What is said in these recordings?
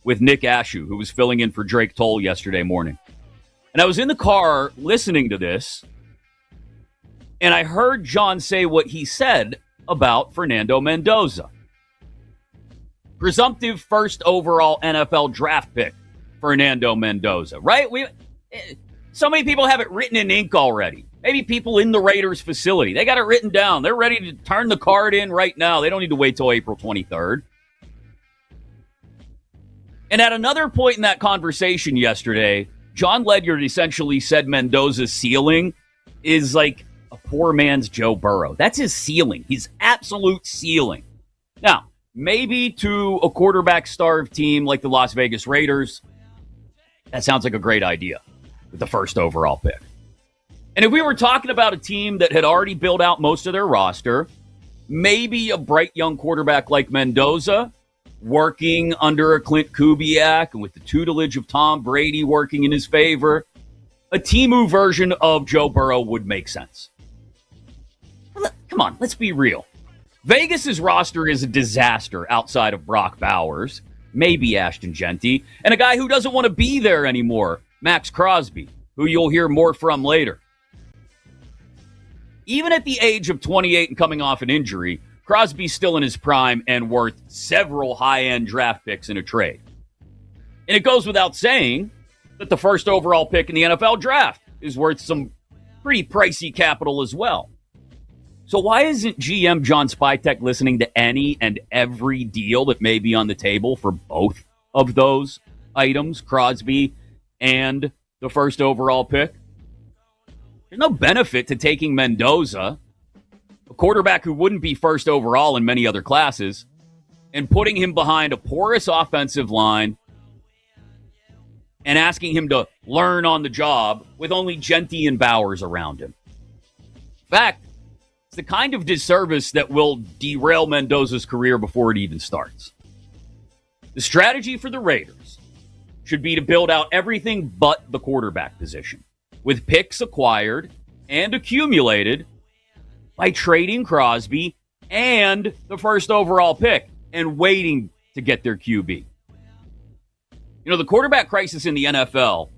with Nick Ashew, who was filling in for Drake Toll yesterday morning. And I was in the car listening to this, and I heard John say what he said about Fernando Mendoza. Presumptive first overall NFL draft pick, Fernando Mendoza, right? So many people have it written in ink already. Maybe people in the Raiders facility. They got it written down. They're ready to turn the card in right now. They don't need to wait till April 23rd. And at another point in that conversation yesterday, John Ledyard essentially said Mendoza's ceiling is like a poor man's Joe Burrow. That's his ceiling. His absolute ceiling. Now, maybe to a quarterback-starved team like the Las Vegas Raiders, that sounds like a great idea with the first overall pick. And if we were talking about a team that had already built out most of their roster, maybe a bright young quarterback like Mendoza working under a Clint Kubiak and with the tutelage of Tom Brady working in his favor, a Temu version of Joe Burrow would make sense. Come on, let's be real. Vegas's roster is a disaster outside of Brock Bowers, maybe Ashton Genty, and a guy who doesn't want to be there anymore, Maxx Crosby, who you'll hear more from later. Even at the age of 28 and coming off an injury, Crosby's still in his prime and worth several high-end draft picks in a trade. And it goes without saying that the first overall pick in the NFL draft is worth some pretty pricey capital as well. So why isn't GM John Spytek listening to any and every deal that may be on the table for both of those items, Crosby and the first overall pick? There's no benefit to taking Mendoza, a quarterback who wouldn't be first overall in many other classes, and putting him behind a porous offensive line and asking him to learn on the job with only Genty and Bowers around him. In fact, it's the kind of disservice that will derail Mendoza's career before it even starts. The strategy for the Raiders should be to build out everything but the quarterback position, with picks acquired and accumulated by trading Crosby and the first overall pick and waiting to get their QB. You know, the quarterback crisis in the NFL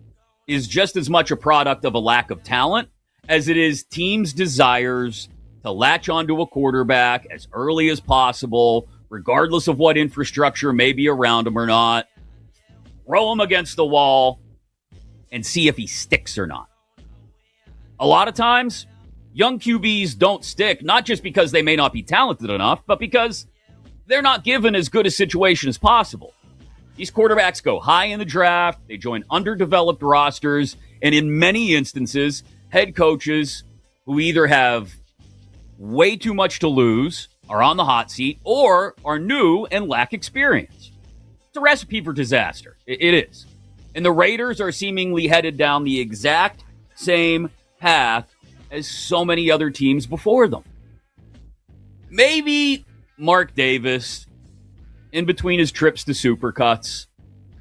is just as much a product of a lack of talent as it is teams' desires to latch onto a quarterback as early as possible, regardless of what infrastructure may be around him or not, throw him against the wall, and see if he sticks or not. A lot of times, young QBs don't stick, not just because they may not be talented enough, but because they're not given as good a situation as possible. These quarterbacks go high in the draft, they join underdeveloped rosters, and in many instances, head coaches who either have way too much to lose, are on the hot seat, or are new and lack experience. It's a recipe for disaster. It is. And the Raiders are seemingly headed down the exact same path as so many other teams before them. Maybe Mark Davis, in between his trips to Supercuts,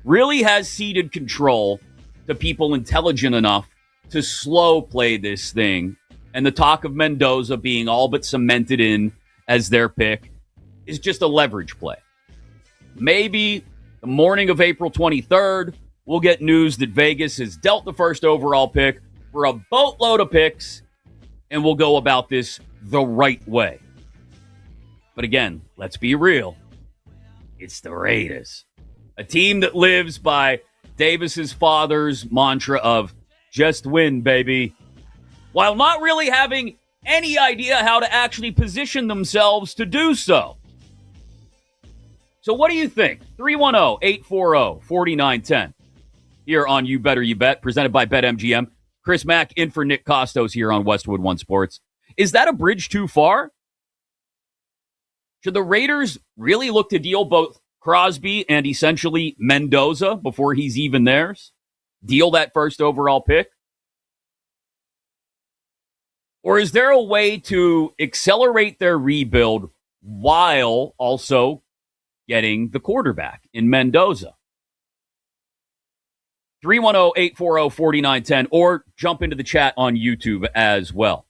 really has ceded control to people intelligent enough to slow play this thing, and the talk of Mendoza being all but cemented in as their pick is just a leverage play. Maybe the morning of April 23rd, we'll get news that Vegas has dealt the first overall pick for a boatload of picks, and we'll go about this the right way. But again, let's be real. It's the Raiders, a team that lives by Davis's father's mantra of just win, baby, while not really having any idea how to actually position themselves to do so. So what do you think? 310-840-4910 here on You Better You Bet, presented by BetMGM. Chris Mack in for Nick Costos here on Westwood One Sports. Is that a bridge too far? Should the Raiders really look to deal both Crosby and essentially Mendoza before he's even theirs? Deal that first overall pick? Or is there a way to accelerate their rebuild while also getting the quarterback in Mendoza? 310-840-4910 or jump into the chat on YouTube as well.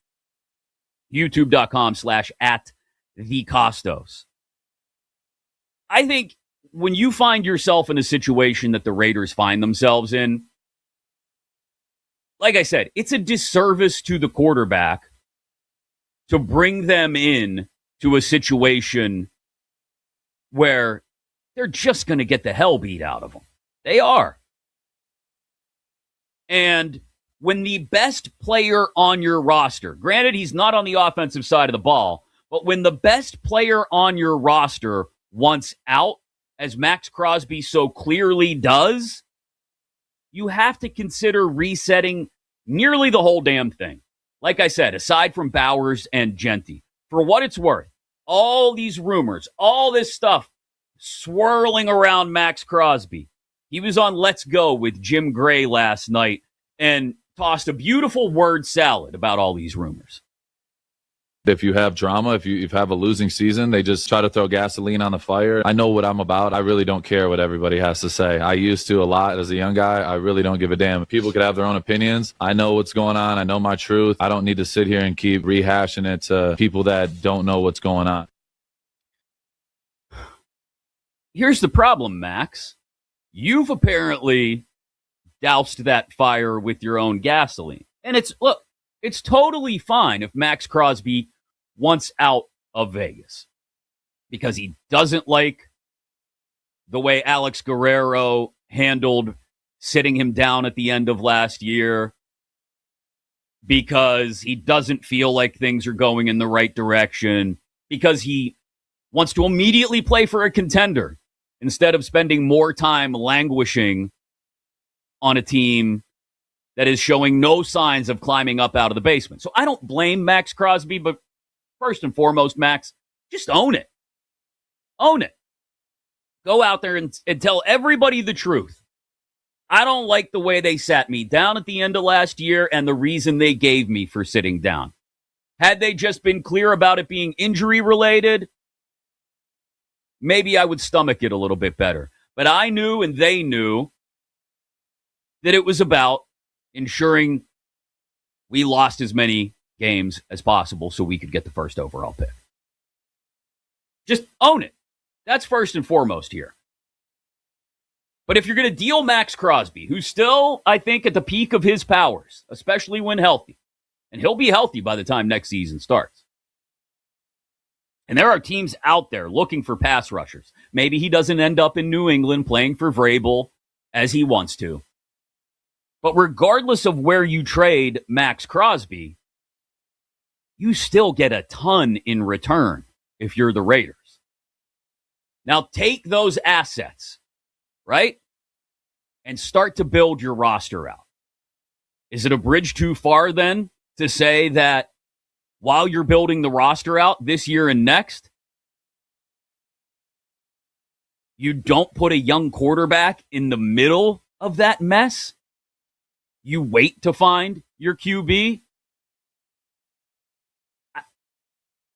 YouTube.com/@TheCostos. I think when you find yourself in a situation that the Raiders find themselves in, like I said, it's a disservice to the quarterback to bring them in to a situation where they're just going to get the hell beat out of them. They are. And when the best player on your roster, granted he's not on the offensive side of the ball, but when the best player on your roster wants out, as Maxx Crosby so clearly does, you have to consider resetting nearly the whole damn thing. Like I said, aside from Bowers and Genty, for what it's worth, all these rumors, all this stuff swirling around Maxx Crosby. He was on Let's Go with Jim Gray last night and tossed a beautiful word salad about all these rumors. If you have drama, if you have a losing season, they just try to throw gasoline on the fire. I know what I'm about. I really don't care what everybody has to say. I used to a lot as a young guy. I really don't give a damn. People could have their own opinions. I know what's going on. I know my truth. I don't need to sit here and keep rehashing it to people that don't know what's going on. Here's the problem, Max. You've apparently doused that fire with your own gasoline. And it's totally fine if Maxx Crosby wants out of Vegas because he doesn't like the way Alex Guerrero handled sitting him down at the end of last year, because he doesn't feel like things are going in the right direction, because he wants to immediately play for a contender instead of spending more time languishing on a team that is showing no signs of climbing up out of the basement. So I don't blame Maxx Crosby, but first and foremost, Max, just own it. Own it. Go out there and tell everybody the truth. I don't like the way they sat me down at the end of last year and the reason they gave me for sitting down. Had they just been clear about it being injury related, maybe I would stomach it a little bit better. But I knew and they knew that it was about ensuring we lost as many games as possible so we could get the first overall pick. Just own it. That's first and foremost here. But if you're going to deal Maxx Crosby, who's still, I think, at the peak of his powers, especially when healthy, and he'll be healthy by the time next season starts. And there are teams out there looking for pass rushers. Maybe he doesn't end up in New England playing for Vrabel as he wants to. But regardless of where you trade Maxx Crosby, you still get a ton in return if you're the Raiders. Now take those assets, right, and start to build your roster out. Is it a bridge too far then to say that while you're building the roster out this year and next, you don't put a young quarterback in the middle of that mess? You wait to find your QB?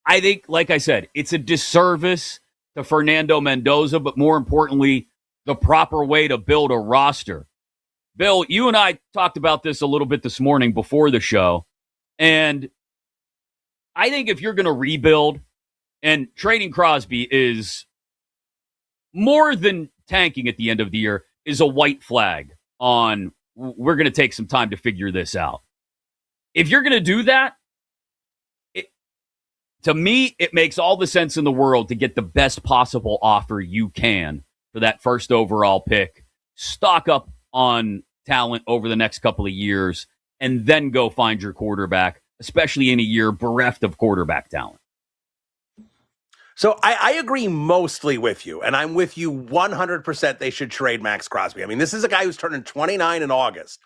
I think, like I said, it's a disservice to Fernando Mendoza, but more importantly, the proper way to build a roster. Bill, you and I talked about this a little bit this morning before the show, and I think if you're going to rebuild, and trading Crosby is more than tanking at the end of the year, is a white flag on we're going to take some time to figure this out. If you're going to do that, to me, it makes all the sense in the world to get the best possible offer you can for that first overall pick, stock up on talent over the next couple of years, and then go find your quarterback, especially in a year bereft of quarterback talent. So I agree mostly with you, and I'm with you 100% they should trade Maxx Crosby. I mean, this is a guy who's turning 29 in August.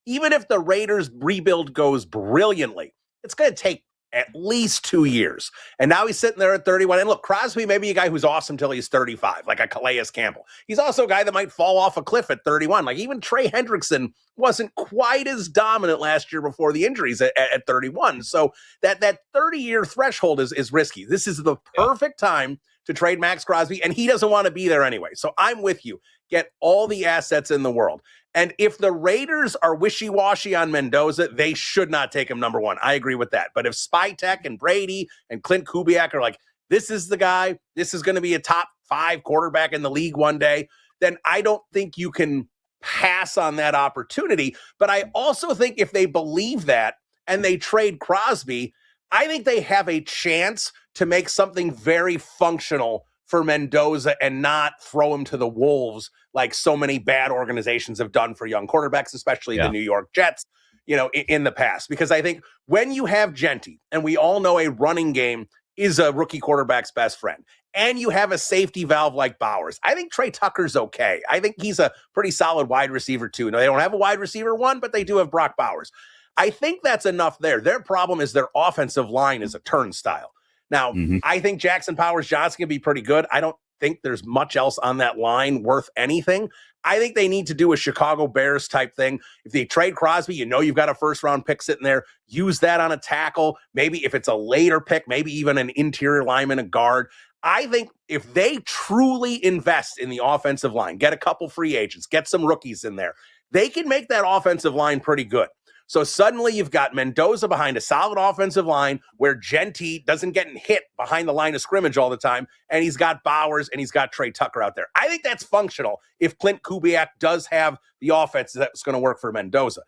Even if the Raiders rebuild goes brilliantly, it's going to take at least 2 years. And now he's sitting there at 31. And look, Crosby may be a guy who's awesome till he's 35, like a Calais Campbell. He's also a guy that might fall off a cliff at 31. Like even Trey Hendrickson wasn't quite as dominant last year before the injuries at 31. So that 30-year threshold is risky. This is the perfect time to trade Maxx Crosby, and he doesn't want to be there anyway. So I'm with you. Get all the assets in the world. And if the Raiders are wishy-washy on Mendoza, they should not take him number one. I agree with that. But if Spytek and Brady and Clint Kubiak are like, this is the guy, this is going to be a top 5 quarterback in the league one day, then I don't think you can pass on that opportunity. But I also think if they believe that and they trade Crosby, I think they have a chance to make something very functional for Mendoza and not throw him to the wolves like so many bad organizations have done for young quarterbacks, especially the New York Jets, in the past. Because I think when you have Genty, and we all know a running game is a rookie quarterback's best friend, and you have a safety valve like Bowers, I think Trey Tucker's okay. I think he's a pretty solid wide receiver too. Now, they don't have a wide receiver one, but they do have Brock Bowers. I think that's enough there. Their problem is their offensive line is a turnstile. Now, I think Jackson Powers-Johnson can be pretty good. I don't think there's much else on that line worth anything. I think they need to do a Chicago Bears type thing. If they trade Crosby, you've got a first-round pick sitting there. Use that on a tackle. Maybe if it's a later pick, maybe even an interior lineman, a guard. I think if they truly invest in the offensive line, get a couple free agents, get some rookies in there, they can make that offensive line pretty good. So suddenly you've got Mendoza behind a solid offensive line where Genty doesn't get hit behind the line of scrimmage all the time, and he's got Bowers and he's got Trey Tucker out there. I think that's functional if Clint Kubiak does have the offense that's going to work for Mendoza.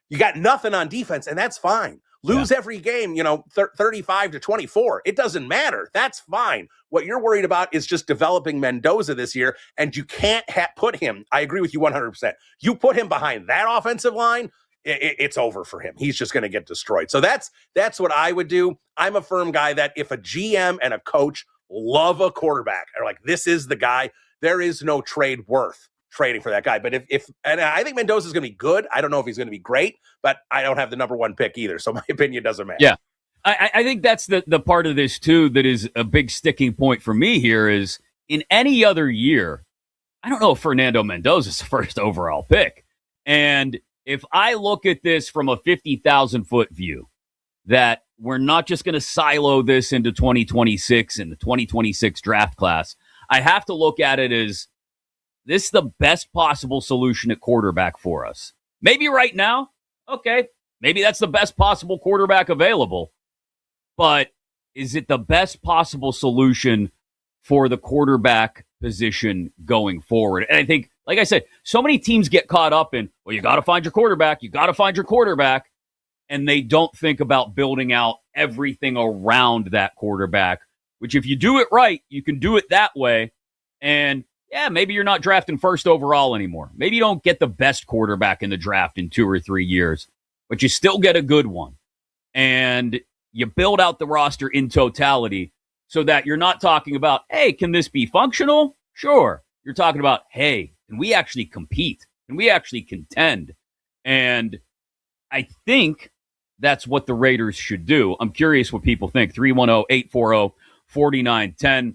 You got nothing on defense, and that's fine. Lose every game, 35-24. It doesn't matter. That's fine. What you're worried about is just developing Mendoza this year, and you can't put him, I agree with you 100%. You put him behind that offensive line, it's over for him. He's just going to get destroyed. So that's what I would do. I'm a firm guy that if a GM and a coach love a quarterback, or like, this is the guy, there is no trade worth trading for that guy. But and I think Mendoza is going to be good. I don't know if he's going to be great, but I don't have the number 1 pick either. So my opinion doesn't matter. Yeah. I think that's the part of this too that is a big sticking point for me here is in any other year, I don't know if Fernando Mendoza's the first overall pick. And if I look at this from a 50,000-foot view, that we're not just going to silo this into 2026 and the 2026 draft class, I have to look at it as this is the best possible solution at quarterback for us. Maybe right now, okay, maybe that's the best possible quarterback available, but is it the best possible solution for the quarterback position going forward? And I think, like I said, so many teams get caught up in, well, you got to find your quarterback, and they don't think about building out everything around that quarterback, which if you do it right, you can do it that way. And maybe you're not drafting first overall anymore. Maybe you don't get the best quarterback in the draft in 2 or 3 years, but you still get a good one. And you build out the roster in totality so that you're not talking about, hey, can this be functional? Sure. You're talking about, hey, can we actually compete? Can we actually contend? And I think that's what the Raiders should do. I'm curious what people think. 310-840-4910.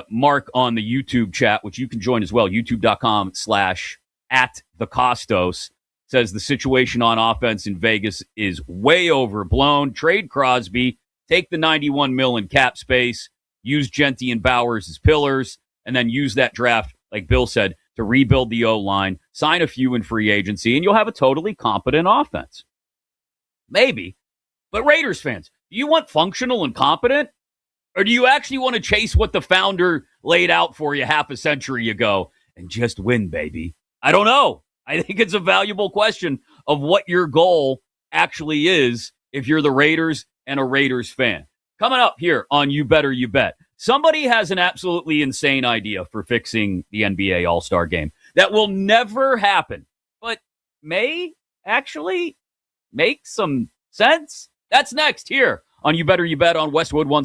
Mark on the YouTube chat, which you can join as well, youtube.com/@thecostos, says the situation on offense in Vegas is way overblown. Trade Crosby, take the $91 million in cap space, use Genty and Bowers as pillars, and then use that draft, like Bill said, to rebuild the O-line, sign a few in free agency, and you'll have a totally competent offense. Maybe. But Raiders fans, do you want functional and competent? Or do you actually want to chase what the founder laid out for you half a century ago and just win, baby? I don't know. I think it's a valuable question of what your goal actually is if you're the Raiders and a Raiders fan. Coming up here on You Better You Bet, somebody has an absolutely insane idea for fixing the NBA All-Star Game that will never happen, but may actually make some sense. That's next here on You Better You Bet on Westwood 1.